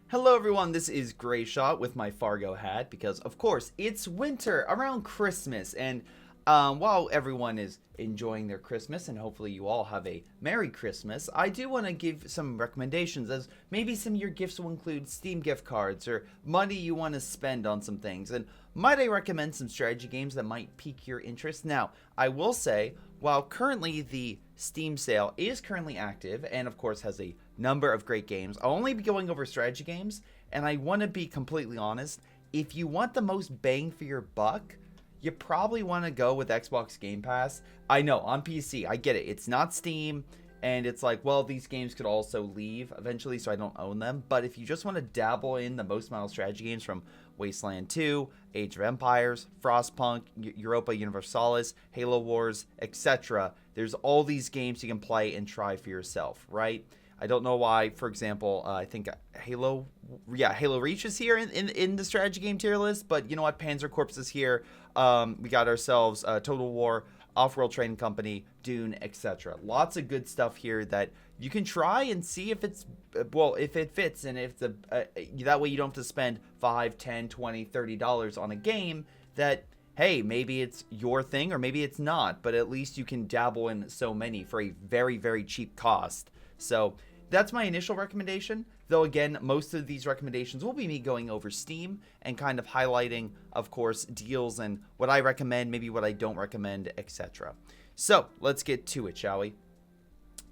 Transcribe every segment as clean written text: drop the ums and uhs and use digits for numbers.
Hello everyone, this is Greyshot with my Fargo hat because of course it's winter around Christmas and while everyone is enjoying their Christmas and hopefully you all have a Merry Christmas, I do want to give some recommendations as maybe some of your gifts will include Steam gift cards or money you want to spend on some things, and might I recommend some strategy games that might pique your interest. Now, I will say, while currently the Steam sale is currently active and of course has a number of great games, I'll only be going over strategy games, and I want to be completely honest, if you want the most bang for your buck, you probably want to go with Xbox Game Pass. I know, on PC, I get it. It's not Steam, and it's like, well, these games could also leave eventually, so I don't own them. But if you just want to dabble in the most amount of strategy games from Wasteland 2, Age of Empires, Frostpunk, Europa Universalis, Halo Wars, etc., there's all these games you can play and try for yourself, right? I don't know why, for example, I think Halo Reach is here in the strategy game tier list, but you know what, Panzer Corps is here. We got ourselves Total War, Off-World Trading Company, Dune, etc. Lots of good stuff here that you can try and see if it's, well, if it fits, and if that way you don't have to spend $5, $10, $20, $30 on a game that, hey, maybe it's your thing or maybe it's not, but at least you can dabble in so many for a very, very cheap cost. So that's my initial recommendation, though again, most of these recommendations will be me going over Steam and kind of highlighting, of course, deals and what I recommend, maybe what I don't recommend, etc. So let's get to it, shall we?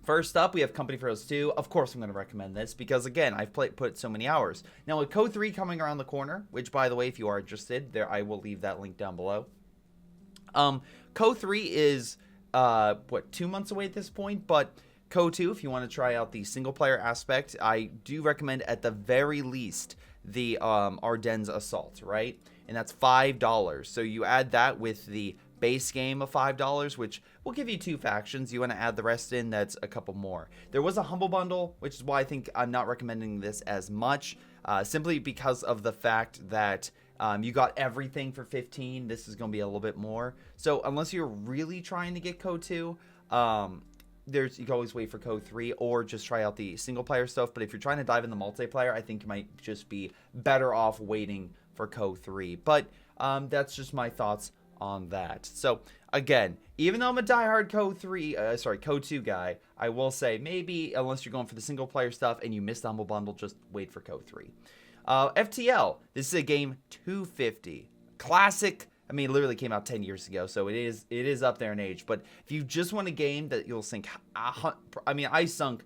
First up, we have Company for Heroes 2. Of course, I'm going to recommend this because, again, I've put so many hours. Now, with Code 3 coming around the corner, which, by the way, if you are interested, there I will leave that link down below. Code 3 is, 2 months away at this point, but Code 2, if you want to try out the single-player aspect, I do recommend at the very least the Ardennes Assault, right? And that's $5. So you add that with the base game of $5, which will give you 2 factions. You want to add the rest in, that's a couple more. There was a Humble Bundle, which is why I think I'm not recommending this as much, simply because of the fact that you got everything for $15. This is going to be a little bit more. So unless you're really trying to get Code 2, you can always wait for Code 3 or just try out the single player stuff. But if you're trying to dive in the multiplayer, I think you might just be better off waiting for Code 3. But that's just my thoughts on that. So again, even though I'm a diehard Code 2 guy, I will say maybe unless you're going for the single player stuff and you missed the Humble Bundle, just wait for Code 3. FTL, this is a game $250. Classic. I mean, it literally came out 10 years ago, so it is up there in age. But if you just want a game that you'll sink, I sunk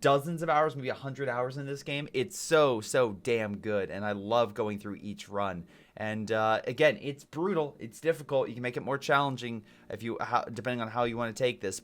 dozens of hours, maybe 100 hours in this game. It's so damn good, and I love going through each run. And again, it's brutal, it's difficult. You can make it more challenging depending on how you want to take this.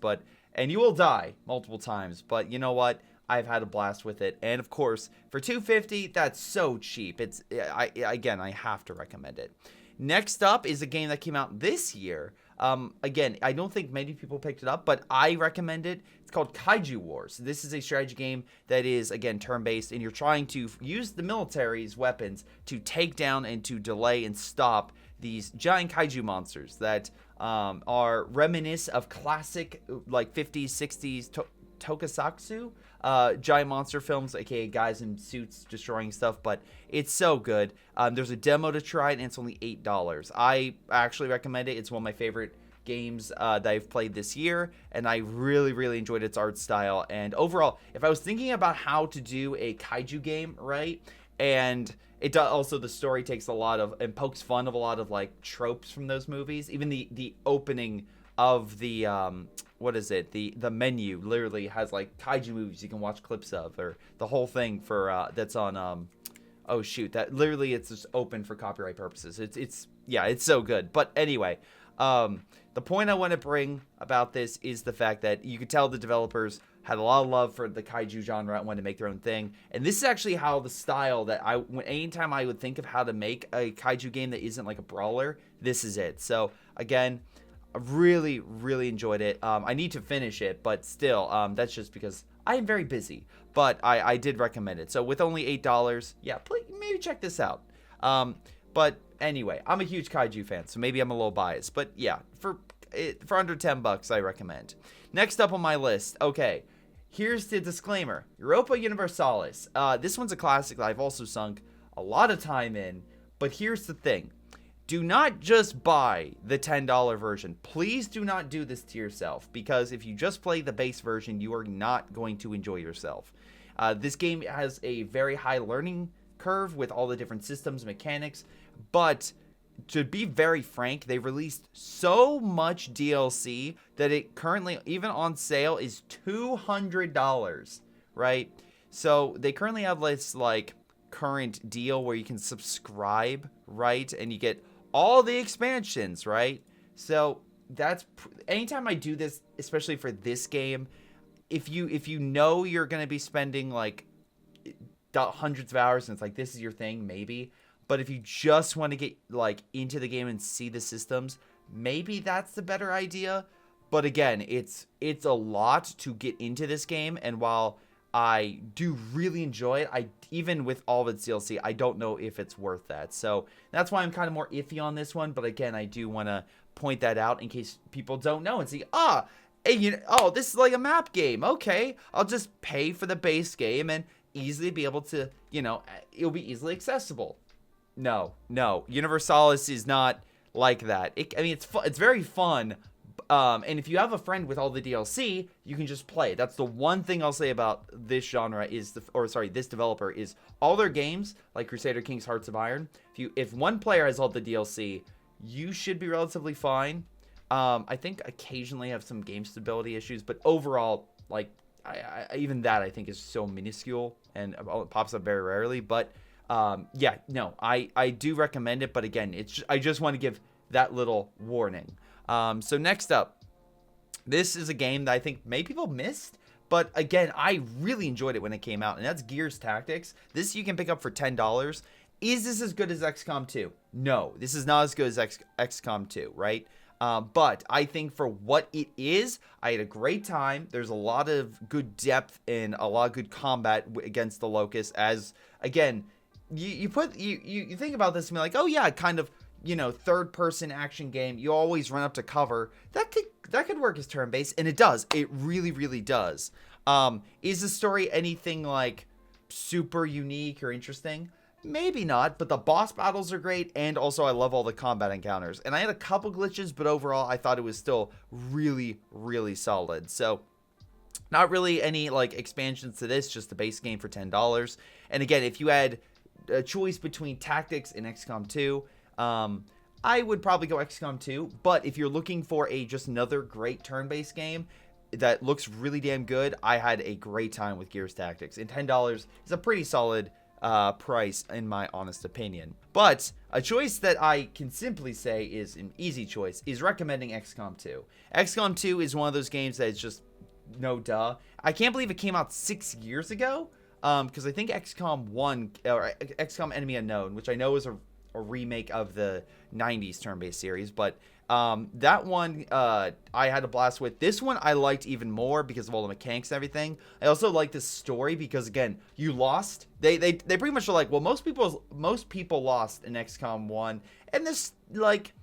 And you will die multiple times. But you know what? I've had a blast with it, and of course, for $250, that's so cheap. I have to recommend it. Next up is a game that came out this year. Again, I don't think many people picked it up, but I recommend it. It's called Kaiju Wars. This is a strategy game that is, again, turn-based, and you're trying to use the military's weapons to take down and to delay and stop these giant kaiju monsters that are reminiscent of classic, like, 50s, 60s tokusatsu giant monster films, aka guys in suits destroying stuff, but it's so good. There's a demo to try it, and it's only $8. I actually recommend it. It's one of my favorite games that I've played this year, and I really enjoyed its art style. And overall, if I was thinking about how to do a kaiju game, right, and it does also, the story takes a lot of and pokes fun of a lot of like tropes from those movies. Even the opening of the the menu literally has like kaiju movies you can watch clips of, or the whole thing for that's on oh shoot, that literally it's just open for copyright purposes. It's so good. But anyway, the point I want to bring about this is the fact that you could tell the developers had a lot of love for the kaiju genre and wanted to make their own thing. And this is actually how the style that anytime I would think of how to make a kaiju game that isn't like a brawler, this is it. So again, I really enjoyed it. I need to finish it, but still, that's just because I am very busy. But I did recommend it. So with only $8, yeah, please, maybe check this out. But anyway, I'm a huge kaiju fan, so maybe I'm a little biased. But yeah, for under $10, I recommend. Next up on my list, okay, here's the disclaimer. Europa Universalis. This one's a classic that I've also sunk a lot of time in. But here's the thing. Do not just buy the $10 version. Please do not do this to yourself, because if you just play the base version, you are not going to enjoy yourself. This game has a very high learning curve with all the different systems, mechanics, but to be very frank, they released so much DLC that it currently, even on sale, is $200, right? So they currently have this like current deal where you can subscribe, right? And you get all the expansions, right? So that's anytime I do this, especially for this game, if you know you're going to be spending like hundreds of hours and it's like this is your thing, maybe. But if you just want to get like into the game and see the systems, maybe that's the better idea. But again, it's a lot to get into this game, and while I do really enjoy it, even with all of its DLC, I don't know if it's worth that. So that's why I'm kind of more iffy on this one. But again, I do want to point that out in case people don't know and see, hey, this is like a map game. Okay, I'll just pay for the base game and easily be able to, it'll be easily accessible. No, Universalis is not like that. It's very fun. And if you have a friend with all the DLC, you can just play. That's the one thing I'll say about this genre this developer is all their games, like Crusader Kings Hearts of Iron, if one player has all the DLC, you should be relatively fine. I think occasionally have some game stability issues, but overall, like, I think is so minuscule and it pops up very rarely. But I do recommend it. But again, I just want to give that little warning. So next up, this is a game that I think many people missed, but again, I really enjoyed it when it came out, and that's Gears Tactics. This you can pick up for $10. Is this as good as XCOM 2? No, this is not as good as XCOM 2, right? But I think for what it is, I had a great time. There's a lot of good depth and a lot of good combat against the Locust. As again, you think about this and be like, oh yeah, kind of, third person action game. You always run up to cover. That could work as turn based, and it does. It really, really does. Is the story anything like super unique or interesting? Maybe not, but the boss battles are great, and also I love all the combat encounters. And I had a couple glitches, but overall I thought it was still really, really solid. So not really any like expansions to this, just the base game for $10. And again, if you had a choice between Tactics and XCOM 2, I would probably go XCOM 2, but if you're looking for just another great turn-based game that looks really damn good, I had a great time with Gears Tactics, and $10 is a pretty solid price in my honest opinion. But a choice that I can simply say is an easy choice is recommending XCOM 2. XCOM 2 is one of those games that is just no duh. I can't believe it came out 6 years ago, because I think XCOM 1 or XCOM Enemy Unknown, which I know is a remake of the 90s turn-based series, but that one I had a blast with. This one I liked even more because of all the mechanics and everything. I also like the story because, again, you lost. They pretty much are like, well, most people lost in XCOM 1, and this, like,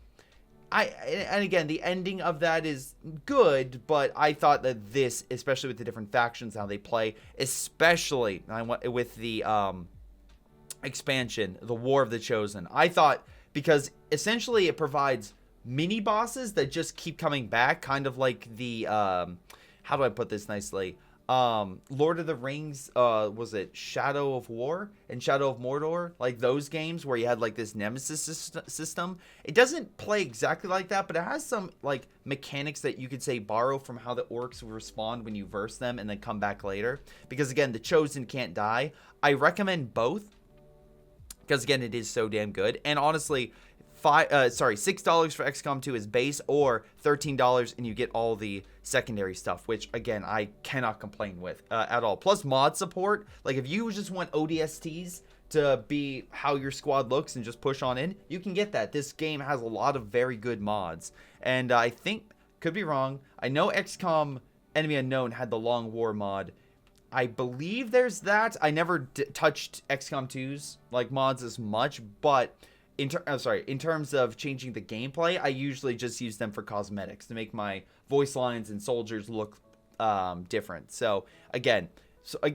and again, the ending of that is good, but I thought that this, especially with the different factions, how they play, especially with the expansion, the War of the Chosen, I thought, because essentially it provides mini bosses that just keep coming back, kind of like the how do I put this nicely, Lord of the Rings, was it Shadow of War and Shadow of Mordor, like those games where you had like this nemesis system. It doesn't play exactly like that, but it has some like mechanics that you could say borrow from how the orcs respond when you verse them and then come back later, because again, the Chosen can't die. I recommend both, because again, it is so damn good. And honestly, $6 for XCOM 2 is base, or $13 and you get all the secondary stuff, which again, I cannot complain with at all. Plus mod support, like if you just want ODSTs to be how your squad looks and just push on in, you can get that. This game has a lot of very good mods, and I think, could be wrong, I know XCOM Enemy Unknown had the Long War mod. I believe there's that. I never touched XCOM 2's like mods as much, but in terms of changing the gameplay, I usually just use them for cosmetics to make my voice lines and soldiers look different. So again,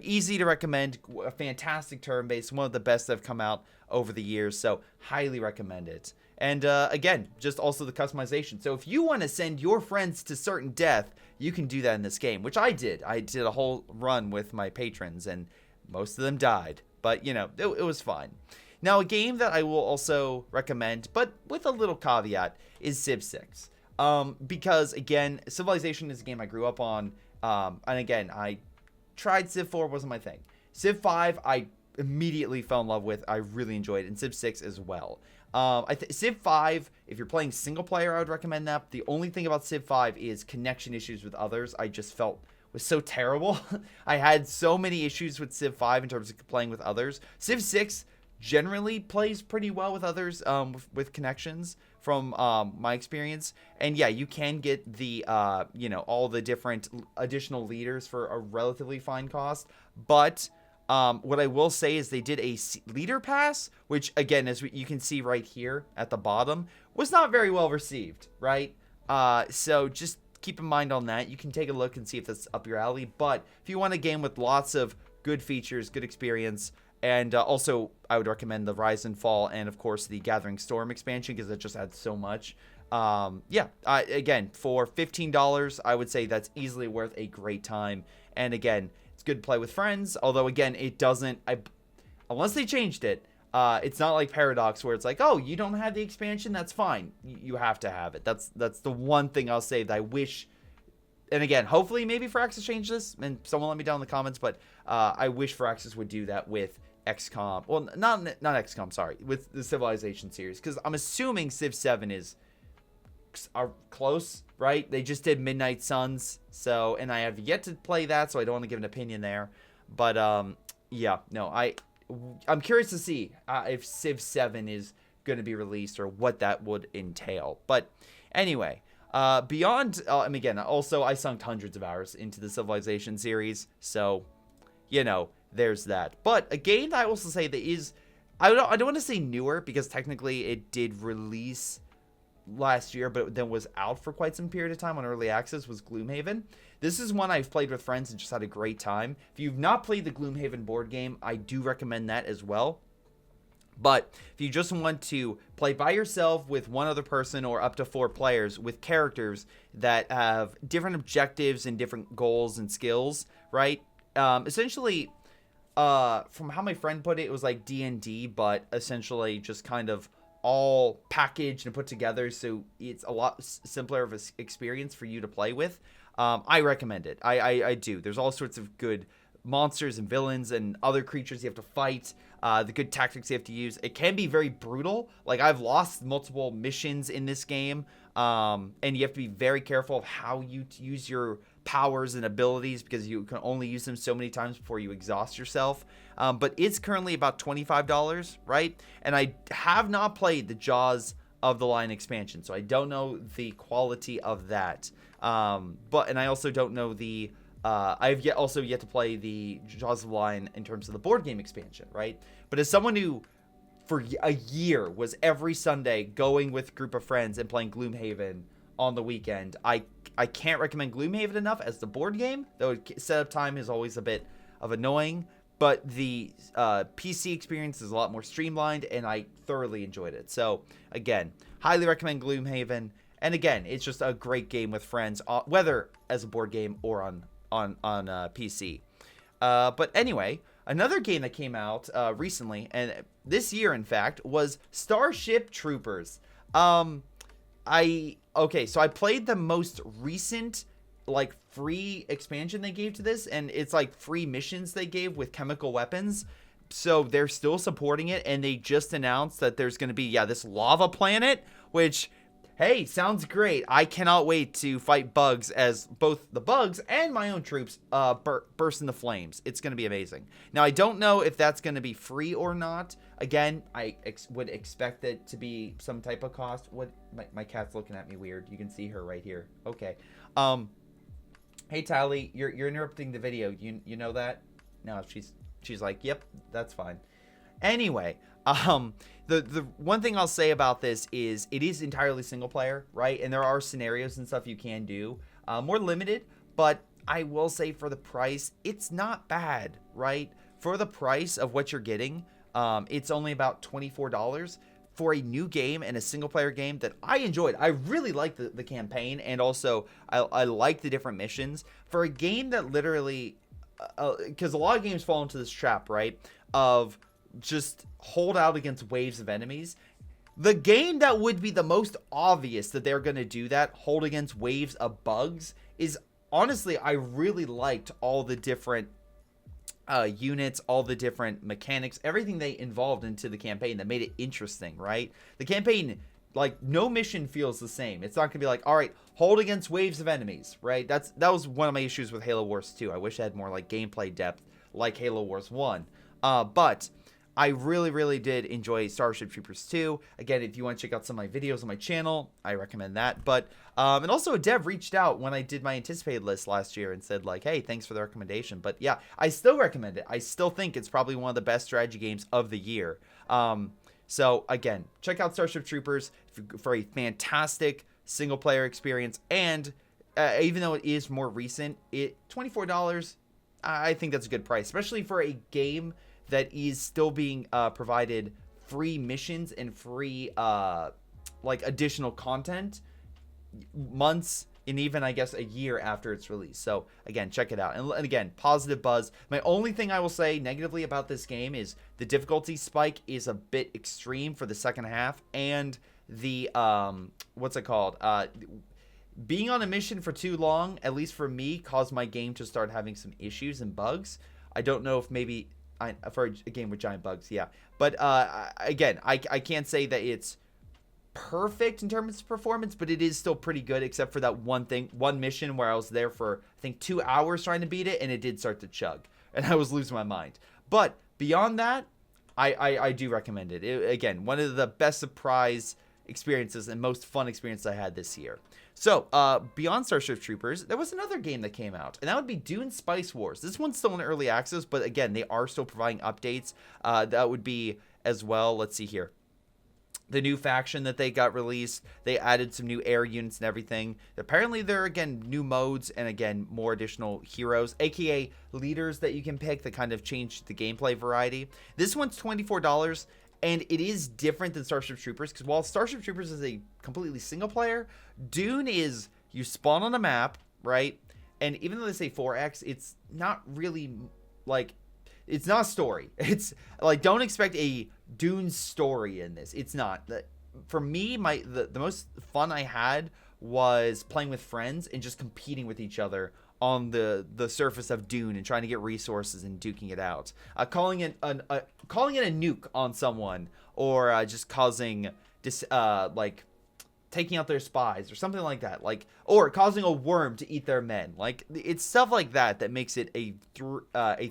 easy to recommend, a fantastic turn-based, one of the best that have come out over the years, so highly recommend it. And again, just also the customization. So if you want to send your friends to certain death, you can do that in this game, which I did. I did a whole run with my patrons, and most of them died. But, you know, it was fine. Now, a game that I will also recommend, but with a little caveat, is Civ 6. Because, again, Civilization is a game I grew up on. And again, I tried Civ 4, wasn't my thing. Civ 5, I immediately fell in love with. I really enjoyed it. And Civ 6 as well. Civ 5, if you're playing single player, I would recommend that. The only thing about Civ 5 is connection issues with others. I just felt was so terrible. I had so many issues with Civ 5 in terms of playing with others. Civ 6 generally plays pretty well with others, with connections from my experience. And yeah, you can get the you know, all the different additional leaders for a relatively fine cost, but what I will say is they did a leader pass, which again, as you can see right here at the bottom, was not very well received, right? So just keep in mind on that. You can take a look and see if that's up your alley. But if you want a game with lots of good features, good experience, and also I would recommend the Rise and Fall and of course the Gathering Storm expansion, because it just adds so much. Yeah, again, for $15, I would say that's easily worth a great time. And again, it's good to play with friends, although again, it doesn't, unless they changed it, it's not like Paradox where it's like, oh, you don't have the expansion, that's fine. You have to have it. That's the one thing I'll say that I wish, and again, hopefully maybe Firaxis changed this, and someone let me down in the comments, but I wish Firaxis would do that with XCOM. Well, not XCOM, sorry, with the Civilization series, because I'm assuming Civ 7 are close, right? They just did Midnight Suns, so, and I have yet to play that, so I don't want to give an opinion there. But yeah, no, I'm curious to see if Civ 7 is going to be released or what that would entail. But anyway, beyond, I mean, again, also I sunk hundreds of hours into the Civilization series, so you know, there's that. But a game that I also say that is, I don't want to say newer, because technically it did release last year, but then was out for quite some period of time on early access, was Gloomhaven. This is one I've played with friends and just had a great time. If you've not played the Gloomhaven board game, I do recommend that as well. But if you just want to play by yourself with one other person or up to 4 players with characters that have different objectives and different goals and skills, right? Essentially, from how my friend put it was like D&D, but essentially just kind of all packaged and put together, so it's a lot simpler of an experience for you to play with. I recommend it. I do. There's all sorts of good monsters and villains and other creatures you have to fight, the good tactics you have to use. It can be very brutal. Like, I've lost multiple missions in this game, and you have to be very careful of how you use your powers and abilities, because you can only use them so many times before you exhaust yourself. But it's currently about $25, right? And I have not played the Jaws of the Lion expansion, so I don't know the quality of that. And I also don't know the I've also yet to play the Jaws of the Lion in terms of the board game expansion, right? But as someone who for a year was every Sunday going with a group of friends and playing Gloomhaven on the weekend, I can't recommend Gloomhaven enough as the board game, though setup time is always a bit of annoying, but the PC experience is a lot more streamlined, and I thoroughly enjoyed it. So again, highly recommend Gloomhaven, and again, it's just a great game with friends, whether as a board game or on PC. But anyway, another game that came out recently, and this year in fact, was Starship Troopers. So I played the most recent like free expansion they gave to this, and it's like free missions they gave with chemical weapons. So they're still supporting it, and they just announced that there's going to be this lava planet, which, hey, sounds great. I cannot wait to fight bugs as both the bugs and my own troops burst into flames. It's going to be amazing. Now, I don't know if that's going to be free or not. Again, I would expect it to be some type of cost. What? My cat's looking at me weird. You can see her right here. Okay. Hey, Tally, you're interrupting the video. You know that? No, she's like, yep, that's fine. Anyway, the one thing I'll say about this is it is entirely single player, right? And there are scenarios and stuff you can do, more limited, but I will say for the price, it's not bad, right? For the price of what you're getting, it's only about $24 for a new game and a single player game that I enjoyed. I really liked the campaign, and also I like the different missions. For a game that literally, because a lot of games fall into this trap, right? Of just hold out against waves of enemies. The game that would be the most obvious that they're going to do that, hold against waves of bugs, is honestly, I really liked all the different units, all the different mechanics, everything they involved into the campaign that made it interesting, right? The campaign, like, no mission feels the same. It's not gonna be like, all right, hold against waves of enemies, right? That was one of my issues with Halo Wars 2. I wish I had more like gameplay depth like Halo Wars 1. But I really, really did enjoy Starship Troopers 2. Again, if you want to check out some of my videos on my channel, I recommend that. But, and also a dev reached out when I did my anticipated list last year and said like, hey, thanks for the recommendation. But yeah, I still recommend it. I still think it's probably one of the best strategy games of the year. So again, check out Starship Troopers for a fantastic single player experience. And even though it is more recent, $24, I think that's a good price, especially for a game that is still being provided free missions and free like additional content months and even I guess a year after it's released. So again, check it out. And again, positive buzz. My only thing I will say negatively about this game is the difficulty spike is a bit extreme for the second half, and the what's it called? Being on a mission for too long, at least for me, caused my game to start having some issues and bugs. I don't know if maybe for a game with giant bugs, yeah. But again, I can't say that it's perfect in terms of performance, but it is still pretty good, except for that one mission where I was there for, I think, 2 hours trying to beat it, and it did start to chug, and I was losing my mind. But beyond that, I do recommend it. Again, one of the best surprise experiences and most fun experiences I had this year. So, beyond Starship Troopers, there was another game that came out, and that would be Dune Spice Wars. This one's still in early access, but again, they are still providing updates. That would be as well, let's see here, the new faction that they got released. They added some new air units and everything. Apparently, there are, again, new modes and, again, more additional heroes, aka leaders that you can pick that kind of change the gameplay variety. This one's $24. And it is different than Starship Troopers, because while Starship Troopers is a completely single player, Dune is you spawn on a map, right? And even though they say 4X, it's not really like, it's not a story. It's like, don't expect a Dune story in this. It's not. For me, the most fun I had was playing with friends and just competing with each other on the surface of Dune and trying to get resources and duking it out. Calling it a nuke on someone, or just causing like taking out their spies or something like that, like, or causing a worm to eat their men. Like, it's stuff like that that makes it a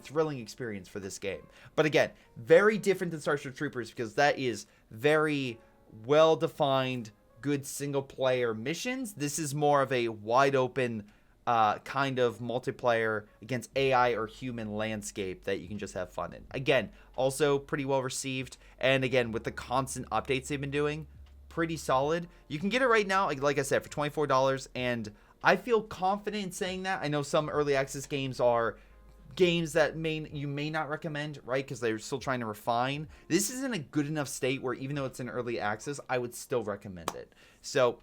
thrilling experience for this game. But again, very different than Starship Troopers, because that is very well defined, good single player missions. This is more of a wide open kind of multiplayer against AI or human landscape that you can just have fun in. Again, also pretty well received, and again, with the constant updates they've been doing, pretty solid. You can get it right now, like I said, for $24, and I feel confident in saying that. I know some early access games are games that you may not recommend, right, because they're still trying to refine. This is in a good enough state where even though it's in early access, I would still recommend it. So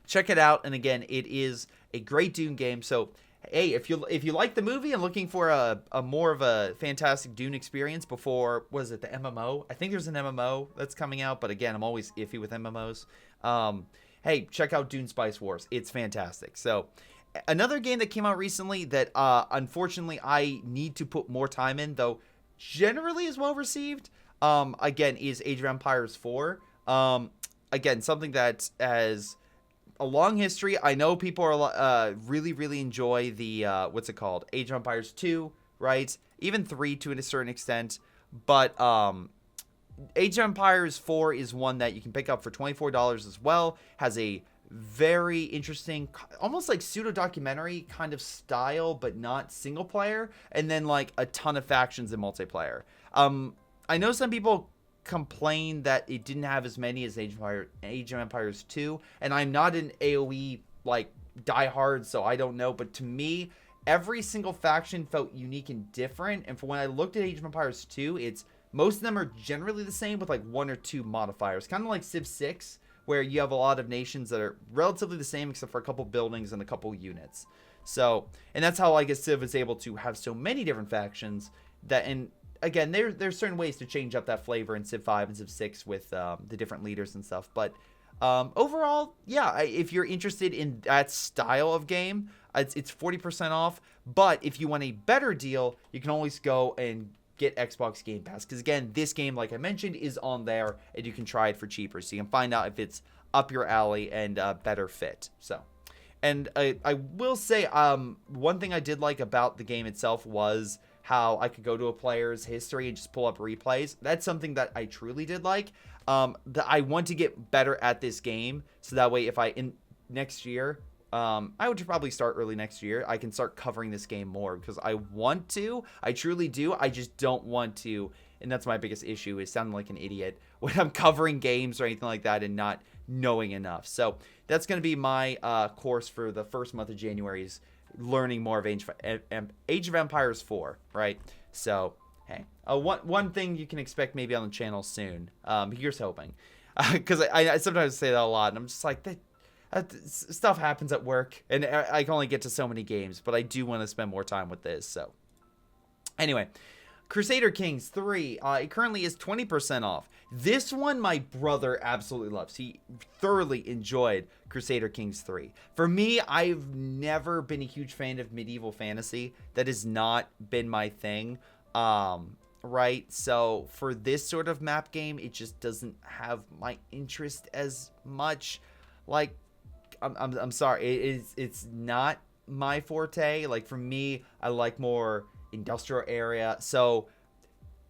check it out, and again, it is a great Dune game. So hey, if you like the movie and looking for a more of a fantastic Dune experience before, was it the MMO? I think there's an MMO that's coming out, but again, I'm always iffy with MMOs. Hey, check out Dune Spice Wars. It's fantastic. So another game that came out recently that unfortunately I need to put more time in, though generally is well received, again, is Age of Empires IV. Again, something that has a long history. I know people are really, really enjoy the what's it called, Age of Empires 2, right? Even 3 to a certain extent, but Age of Empires 4 is one that you can pick up for $24 as well. Has a very interesting, almost like pseudo documentary kind of style, but not single player, and then like a ton of factions in multiplayer. I know some people complain that it didn't have as many as Age of Empires 2, and I'm not an AoE like diehard, so I don't know, but to me, every single faction felt unique and different. And for when I looked at Age of Empires 2, most of them are generally the same with like 1 or 2 modifiers, kind of like Civ 6, where you have a lot of nations that are relatively the same except for a couple buildings and a couple units. So, and that's how I guess Civ is able to have so many different factions that, and again, there's certain ways to change up that flavor in Civ 5 and Civ 6 with the different leaders and stuff. But overall, yeah, if you're interested in that style of game, it's 40% off. But if you want a better deal, you can always go and get Xbox Game Pass. Because again, this game, like I mentioned, is on there, and you can try it for cheaper. So you can find out if it's up your alley and better fit. So, and I will say, one thing I did like about the game itself was how I could go to a player's history and just pull up replays. That's something that I truly did like. That I want to get better at this game, so that way if next year, I would probably start early next year, I can start covering this game more, because I want to. I truly do. I just don't want to, and that's my biggest issue, is sounding like an idiot when I'm covering games or anything like that and not knowing enough. So that's going to be my course for the first month of January, is learning more of Age of Empires 4, right? So, hey, one thing you can expect maybe on the channel soon. Here's hoping. Because I sometimes say that a lot, and I'm just like, stuff happens at work, and I can only get to so many games, but I do want to spend more time with this. So, anyway, Crusader Kings III, it currently is 20% off. This one my brother absolutely loves. He thoroughly enjoyed Crusader Kings III. For me, I've never been a huge fan of medieval fantasy. That has not been my thing. Right? So for this sort of map game, it just doesn't have my interest as much. Like, I'm sorry, it's not my forte. Like, for me, I like more industrial area. So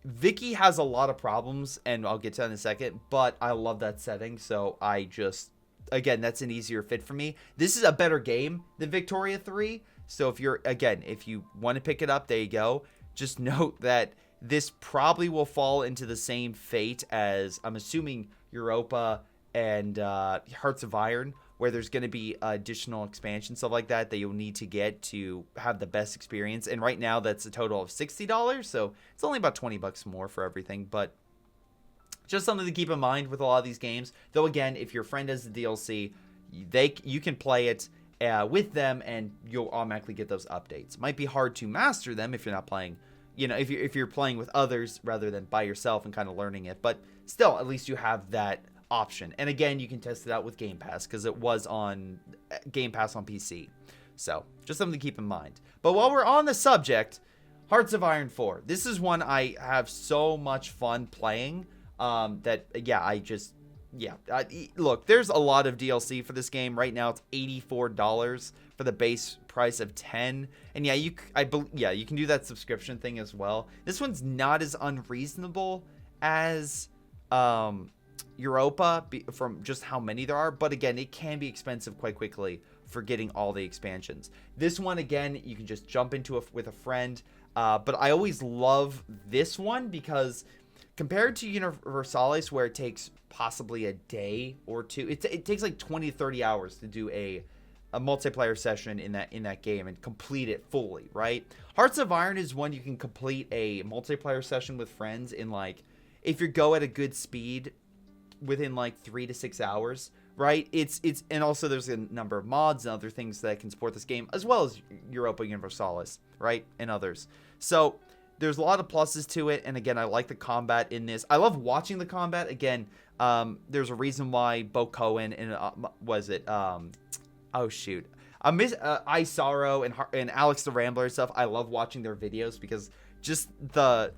Vicky has a lot of problems, and I'll get to that in a second, but I love that setting. So I just, again, that's an easier fit for me. This is a better game than Victoria 3. So if you want to pick it up, there you go. Just note that this probably will fall into the same fate as, I'm assuming, Europa and Hearts of Iron, where there's going to be additional expansion, stuff like that you'll need to get to have the best experience. And right now, that's a total of $60, so it's only about $20 more for everything. But just something to keep in mind with a lot of these games. Though, again, if your friend has the DLC, you can play it with them, and you'll automatically get those updates. Might be hard to master them if you're not playing, if you're playing with others rather than by yourself and kind of learning it. But still, at least you have that option. And again, you can test it out with Game Pass, because it was on Game Pass on PC. So just something to keep in mind. But while we're on the subject, Hearts of Iron 4. This is one I have so much fun playing. Look, there's a lot of DLC for this game. Right now it's $84 for the base price of $10. And you can do that subscription thing as well. This one's not as unreasonable as Europa, from just how many there are, but again, it can be expensive quite quickly for getting all the expansions. This one, again, you can just jump into it with a friend, but I always love this one because compared to Universalis, where it takes possibly a day or two, it takes like 20 to 30 hours to do a multiplayer session in that game and complete it fully, right? Hearts of Iron is one you can complete a multiplayer session with friends in, like, if you go at a good speed, within like 3 to 6 hours, right? It's and also there's a number of mods and other things that can support this game, as well as Europa Universalis, right? And others. So there's a lot of pluses to it, and again, I like the combat in this. I love watching the combat. Again, there's a reason why Bo Cohen and Isaro and Alex the Rambler and stuff, I love watching their videos, because just the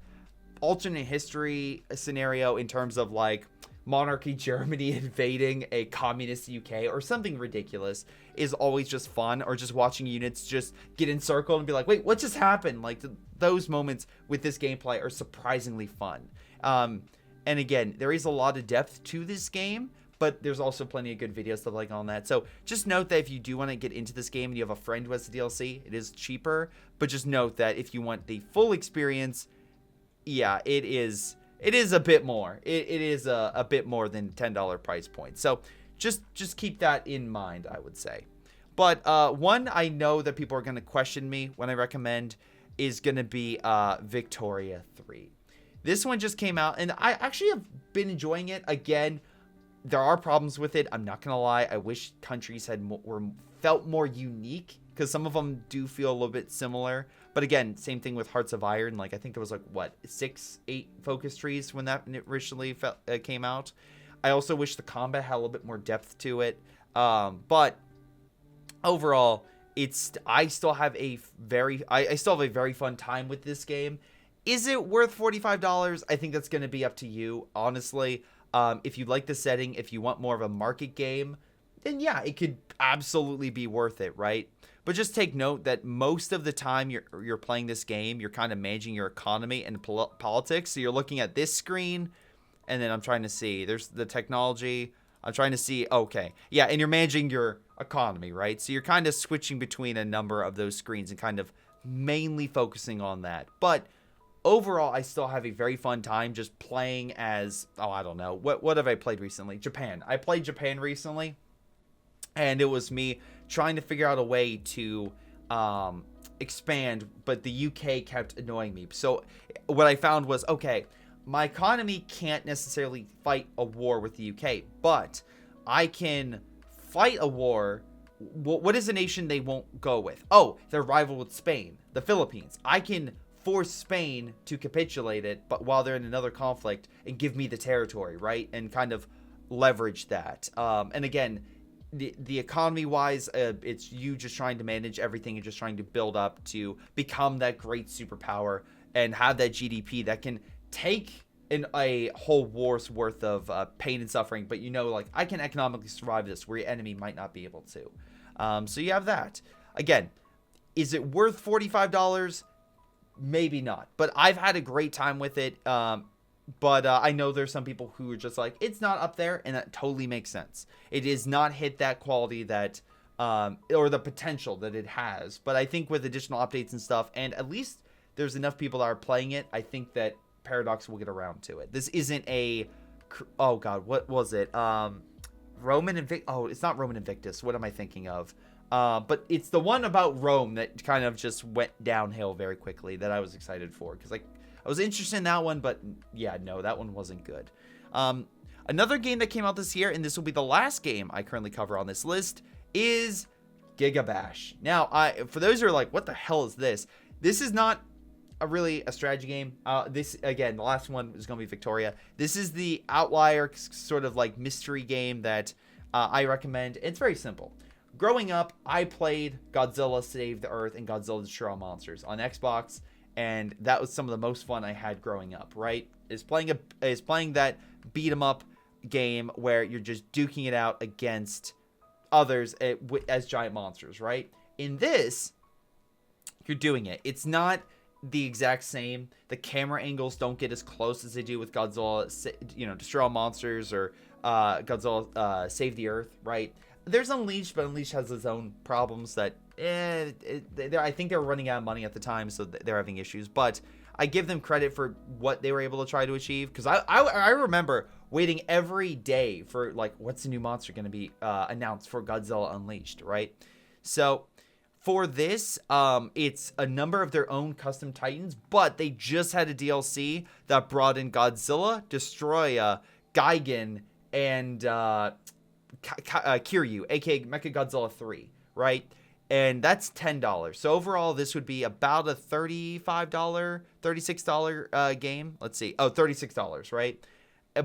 alternate history scenario in terms of like monarchy Germany invading a communist UK or something ridiculous is always just fun, or just watching units just get encircled and be like, wait, what just happened? Like, those moments with this gameplay are surprisingly fun. And again, there is a lot of depth to this game, but there's also plenty of good videos stuff like on that. So just note that if you do want to get into this game and you have a friend who has the DLC, it is cheaper, but just note that if you want the full experience, yeah, it is a bit more. It is a bit more than $10 price point. So just keep that in mind, I would say. But one I know that people are going to question me when I recommend is going to be Victoria 3. This one just came out, and I actually have been enjoying it. Again, there are problems with it. I'm not going to lie. I wish countries had felt more unique, because some of them do feel a little bit similar. But again, same thing with Hearts of Iron. Like, I think there was like, what, 6-8 focus trees when that originally came out. I also wish the combat had a little bit more depth to it. But overall, I still have a very fun time with this game. Is it worth $45? I think that's going to be up to you, honestly. If you like the setting, if you want more of a market game, then yeah, it could absolutely be worth it, right? But just take note that most of the time you're playing this game, you're kind of managing your economy and politics. So you're looking at this screen, and then I'm trying to see. There's the technology. I'm trying to see. Okay. Yeah, and you're managing your economy, right? So you're kind of switching between a number of those screens and kind of mainly focusing on that. But overall, I still have a very fun time just playing as, I don't know. What have I played recently? Japan. I played Japan recently, and it was me trying to figure out a way to expand, but the UK kept annoying me. So what I found was, okay, my economy can't necessarily fight a war with the UK, but I can fight a war. What is a nation they won't go with? Oh, they're rival with Spain, the Philippines. I can force Spain to capitulate it, but while they're in another conflict, and give me the territory, right? And kind of leverage that. And again, the economy wise, it's you just trying to manage everything and just trying to build up to become that great superpower and have that GDP that can take a whole war's worth of pain and suffering. But like, I can economically survive this where your enemy might not be able to. So you have that. Again, is it worth $45? Maybe not, but I've had a great time with it. But I know there's some people who are just like, it's not up there, and that totally makes sense. It does not hit that quality that, or the potential that it has. But I think with additional updates and stuff, and at least there's enough people that are playing it, I think that Paradox will get around to it. This isn't oh god, what was it? Roman Invictus. Oh, it's not Roman Invictus. What am I thinking of? But it's the one about Rome that kind of just went downhill very quickly that I was excited for, because like I was interested in that one, but yeah, no, that one wasn't good. Another game that came out this year, and this will be the last game I currently cover on this list, is Gigabash. Now, for those who are like, what the hell is this? This is not really a strategy game. This, again, the last one is going to be Victoria. This is the outlier sort of like mystery game that I recommend. It's very simple. Growing up, I played Godzilla Save the Earth and Godzilla Destroy All Monsters on Xbox, and that was some of the most fun I had growing up, right? Is playing that beat 'em up game where you're just duking it out against others as giant monsters, right? In this, you're doing it. It's not the exact same. The camera angles don't get as close as they do with Godzilla, Destroy All Monsters or Godzilla Save the Earth, right? There's Unleashed, but Unleashed has its own problems that I think they were running out of money at the time, so they're having issues. But I give them credit for what they were able to try to achieve, because I remember waiting every day for, like, what's the new monster going to be announced for Godzilla Unleashed, right? So for this, it's a number of their own custom Titans, but they just had a DLC that brought in Godzilla, Destroya, Gigan, and Kiryu, aka Mechagodzilla 3, right? And that's $10. So overall, this would be about a $36 game. Let's see. Oh, $36, right?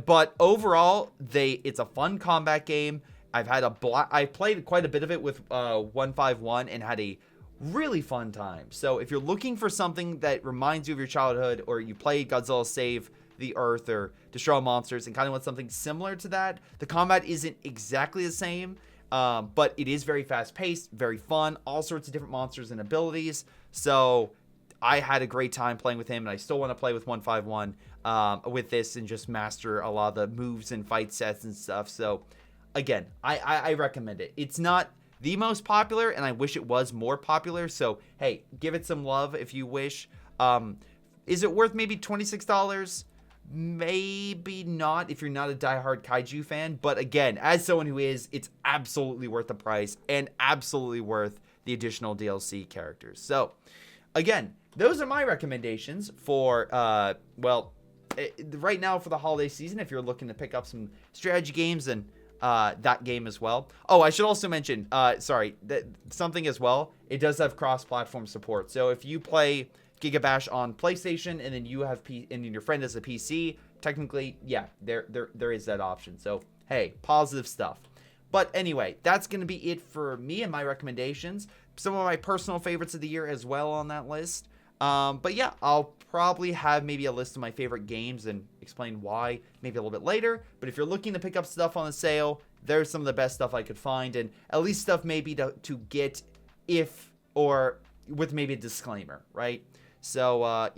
But overall, it's a fun combat game. I played quite a bit of it with 151 and had a really fun time. So if you're looking for something that reminds you of your childhood, or you played Godzilla Save the Earth or Destroy All Monsters and kind of want something similar to that, the combat isn't exactly the same, but it is very fast-paced, very fun, all sorts of different monsters and abilities. So I had a great time playing with him, and I still want to play with 151 with this and just master a lot of the moves and fight sets and stuff. So again, I recommend it. It's not the most popular, and I wish it was more popular. So hey, give it some love if you wish. Is it worth maybe $26? maybe not if you're not a diehard kaiju fan, but again, as someone who is, it's absolutely worth the price and absolutely worth the additional DLC characters. So, again, those are my recommendations for, right now for the holiday season, if you're looking to pick up some strategy games and that game as well. Oh, I should also mention, something as well. It does have cross-platform support. So if you play Gigabash on PlayStation and then you have and your friend has a PC, technically, yeah, there is that option. So hey, positive stuff. But anyway, that's going to be it for me and my recommendations. Some of my personal favorites of the year as well on that list. But yeah, I'll probably have maybe a list of my favorite games and explain why maybe a little bit later. But if you're looking to pick up stuff on the sale, there's some of the best stuff I could find, and at least stuff maybe to get with maybe a disclaimer, right? So,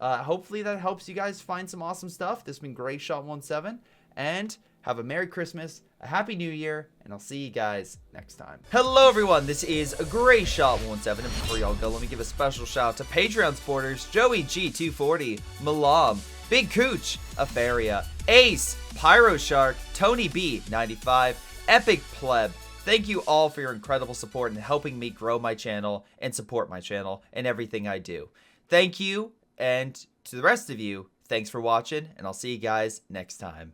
hopefully that helps you guys find some awesome stuff. This has been Greyshot17, and have a Merry Christmas, a Happy New Year, and I'll see you guys next time. Hello, everyone. This is Greyshot17, and before y'all go, let me give a special shout out to Patreon supporters Joey G240, Milam, BigChuche, Aphyria, Ace, PyroShark, Tony B95, Epic Pleb. Thank you all for your incredible support and helping me grow my channel and support my channel and everything I do. Thank you, and to the rest of you, thanks for watching, and I'll see you guys next time.